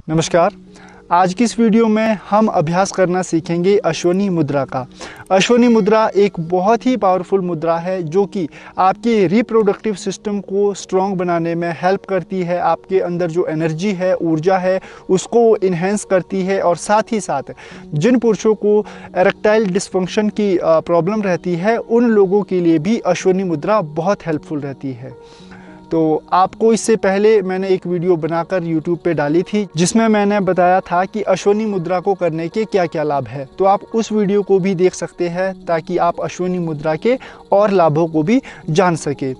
नमस्कार। आज की इस वीडियो में हम अभ्यास करना सीखेंगे अश्वनी मुद्रा का। अश्वनी मुद्रा एक बहुत ही पावरफुल मुद्रा है जो कि आपके रिप्रोडक्टिव सिस्टम को स्ट्रॉन्ग बनाने में हेल्प करती है। आपके अंदर जो एनर्जी है, ऊर्जा है, उसको इन्हेंस करती है। और साथ ही साथ जिन पुरुषों को एरेक्टाइल डिस्फंक्शन की प्रॉब्लम रहती है, उन लोगों के लिए भी अश्वनी मुद्रा बहुत हेल्पफुल रहती है। तो आपको इससे पहले मैंने एक वीडियो बनाकर YouTube पे डाली थी जिसमें मैंने बताया था कि अश्वनी मुद्रा को करने के क्या क्या लाभ है। तो आप उस वीडियो को भी देख सकते हैं ताकि आप अश्वनी मुद्रा के और लाभों को भी जान सके।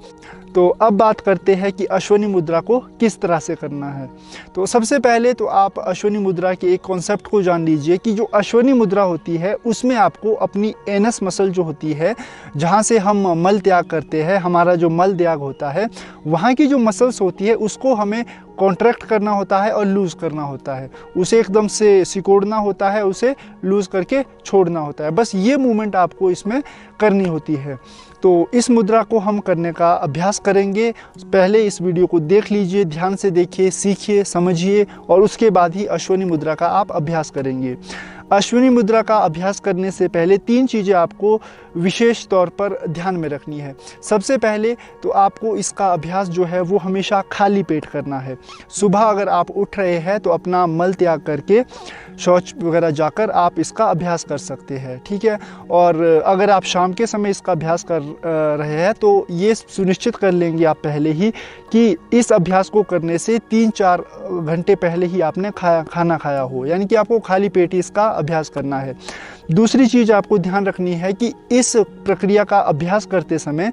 तो अब बात करते हैं कि अश्वनी मुद्रा को किस तरह से करना है। तो सबसे पहले तो आप अश्वनी मुद्रा के एक कॉन्सेप्ट को जान लीजिए कि जो अश्वनी मुद्रा होती है उसमें आपको अपनी एनस मसल जो होती है, जहाँ से हम मल त्याग करते हैं, हमारा जो मल त्याग होता है, वहाँ की जो मसल्स होती है उसको हमें कॉन्ट्रैक्ट करना होता है और लूज़ करना होता है। उसे एकदम से सिकोड़ना होता है, उसे लूज़ करके छोड़ना होता है। बस ये मूवमेंट आपको इसमें करनी होती है। तो इस मुद्रा को हम करने का अभ्यास करेंगे। पहले इस वीडियो को देख लीजिए, ध्यान से देखिए, सीखिए, समझिए और उसके बाद ही अश्वनी मुद्रा का आप अभ्यास करेंगे। अश्वनी मुद्रा का अभ्यास करने से पहले 3 चीज़ें आपको विशेष तौर पर ध्यान में रखनी है। सबसे पहले तो आपको इसका अभ्यास जो है वो हमेशा खाली पेट करना है। सुबह अगर आप उठ रहे हैं तो अपना मल त्याग करके शौच वगैरह जाकर आप इसका अभ्यास कर सकते हैं, ठीक है। और अगर आप शाम के समय इसका अभ्यास कर रहे हैं तो ये सुनिश्चित कर लेंगे आप पहले ही कि इस अभ्यास को करने से 3-4 घंटे पहले ही आपने खाना खाया हो, यानी कि आपको खाली पेट ही इसका अभ्यास करना है। दूसरी चीज़ आपको ध्यान रखनी है कि इस प्रक्रिया का अभ्यास करते समय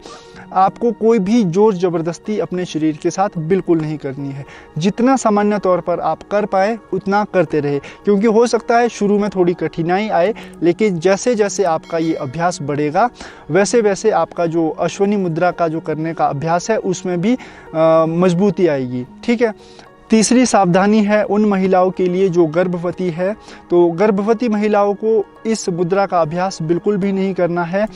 आपको कोई भी जोर ज़बरदस्ती अपने शरीर के साथ बिल्कुल नहीं करनी है। जितना सामान्य तौर पर आप कर पाए उतना करते रहे, क्योंकि हो सकता है शुरू में थोड़ी कठिनाई आए, लेकिन जैसे जैसे आपका ये अभ्यास बढ़ेगा वैसे वैसे आपका जो अश्वनी मुद्रा का जो करने का अभ्यास है उसमें भी मजबूती आएगी, ठीक है। तीसरी सावधानी है उन महिलाओं के लिए जो गर्भवती है। तो गर्भवती महिलाओं को इस मुद्रा का अभ्यास बिल्कुल भी नहीं करना है।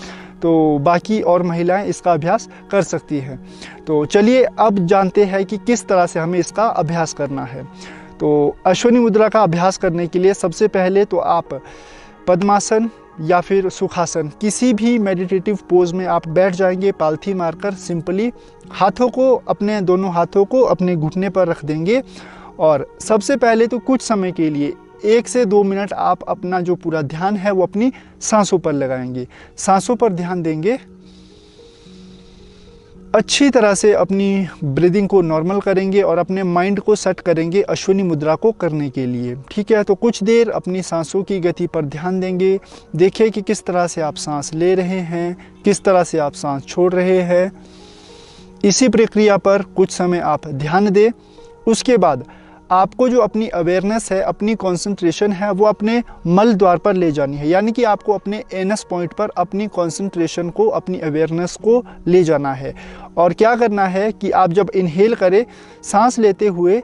तो बाकी और महिलाएं इसका अभ्यास कर सकती हैं। तो चलिए अब जानते हैं कि किस तरह से हमें इसका अभ्यास करना है। तो अश्वनी मुद्रा का अभ्यास करने के लिए सबसे पहले तो आप पद्मासन या फिर सुखासन, किसी भी मेडिटेटिव पोज में आप बैठ जाएंगे। पालथी मारकर सिंपली दोनों हाथों को अपने घुटने पर रख देंगे। और सबसे पहले तो कुछ समय के लिए 1 से 2 मिनट आप अपना जो पूरा ध्यान है वो अपनी सांसों पर लगाएंगे। सांसों पर ध्यान देंगे, अच्छी तरह से अपनी ब्रीदिंग को नॉर्मल करेंगे और अपने माइंड को सेट करेंगे अश्वनी मुद्रा को करने के लिए, ठीक है। तो कुछ देर अपनी सांसों की गति पर ध्यान देंगे। देखिए कि किस तरह से आप सांस ले रहे हैं, किस तरह से आप सांस छोड़ रहे हैं। इसी प्रक्रिया पर कुछ समय आप ध्यान दें। उसके बाद आपको जो अपनी अवेयरनेस है, अपनी कंसंट्रेशन है, वो अपने मल द्वार पर ले जानी है। यानी कि आपको अपने एनस पॉइंट पर अपनी कंसंट्रेशन को, अपनी अवेयरनेस को ले जाना है। और क्या करना है कि आप जब इनहेल करें, सांस लेते हुए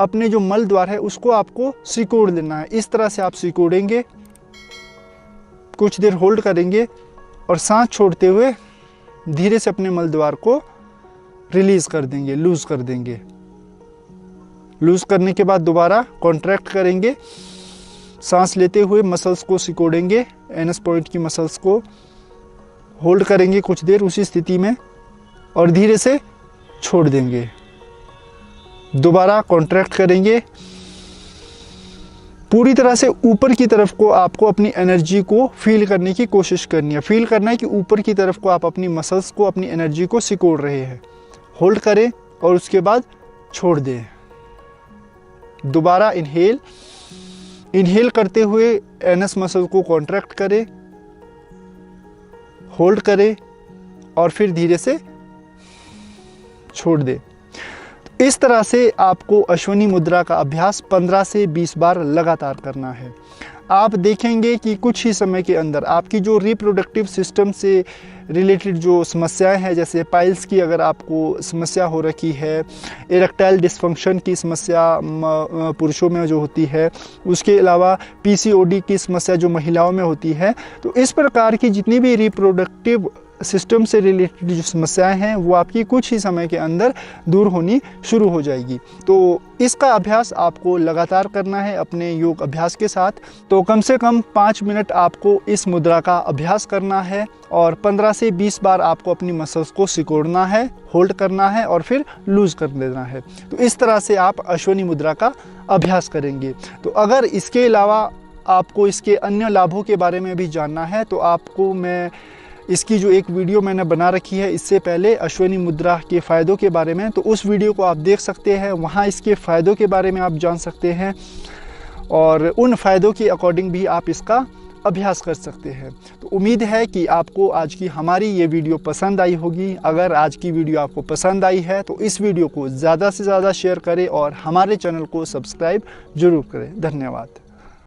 अपने जो मल द्वार है उसको आपको सिकोड़ देना है। इस तरह से आप सिकोड़ेंगे, कुछ देर होल्ड करेंगे और सांस छोड़ते हुए धीरे से अपने मल द्वार को रिलीज़ कर देंगे, लूज़ कर देंगे। लूज़ करने के बाद दोबारा कॉन्ट्रैक्ट करेंगे। सांस लेते हुए मसल्स को सिकोड़ेंगे, एनस पॉइंट की मसल्स को होल्ड करेंगे कुछ देर उसी स्थिति में और धीरे से छोड़ देंगे। दोबारा कॉन्ट्रैक्ट करेंगे। पूरी तरह से ऊपर की तरफ को आपको अपनी एनर्जी को फील करने की कोशिश करनी है। फील करना है कि ऊपर की तरफ को आप अपनी मसल्स को, अपनी एनर्जी को सिकोड़ रहे हैं। होल्ड करें और उसके बाद छोड़ दें। दोबारा इनहेल करते हुए एनस मसल को कॉन्ट्रैक्ट करें, होल्ड करें और फिर धीरे से छोड़ दें। इस तरह से आपको अश्वनी मुद्रा का अभ्यास 15 से 20 बार लगातार करना है। आप देखेंगे कि कुछ ही समय के अंदर आपकी जो रिप्रोडक्टिव सिस्टम से रिलेटेड जो समस्याएं हैं, जैसे पाइल्स की अगर आपको समस्या हो रखी है, इरेक्टाइल डिस्फंक्शन की समस्या पुरुषों में जो होती है, उसके अलावा पीसीओडी की समस्या जो महिलाओं में होती है, तो इस प्रकार की जितनी भी रिप्रोडक्टिव सिस्टम से रिलेटेड जो समस्याएं हैं वो आपकी कुछ ही समय के अंदर दूर होनी शुरू हो जाएगी। तो इसका अभ्यास आपको लगातार करना है अपने योग अभ्यास के साथ। तो कम से कम 5 मिनट आपको इस मुद्रा का अभ्यास करना है और 15 से 20 बार आपको अपनी मसल्स को सिकोड़ना है, होल्ड करना है और फिर लूज़ कर देना है। तो इस तरह से आप अश्वनी मुद्रा का अभ्यास करेंगे। तो अगर इसके अलावा आपको इसके अन्य लाभों के बारे में भी जानना है तो आपको मैं इसकी जो एक वीडियो मैंने बना रखी है इससे पहले अश्वनी मुद्रा के फ़ायदों के बारे में, तो उस वीडियो को आप देख सकते हैं। वहाँ इसके फ़ायदों के बारे में आप जान सकते हैं और उन फ़ायदों के अकॉर्डिंग भी आप इसका अभ्यास कर सकते हैं। तो उम्मीद है कि आपको आज की हमारी ये वीडियो पसंद आई होगी। अगर आज की वीडियो आपको पसंद आई है तो इस वीडियो को ज़्यादा से ज़्यादा शेयर करें और हमारे चैनल को सब्सक्राइब ज़रूर करें। धन्यवाद।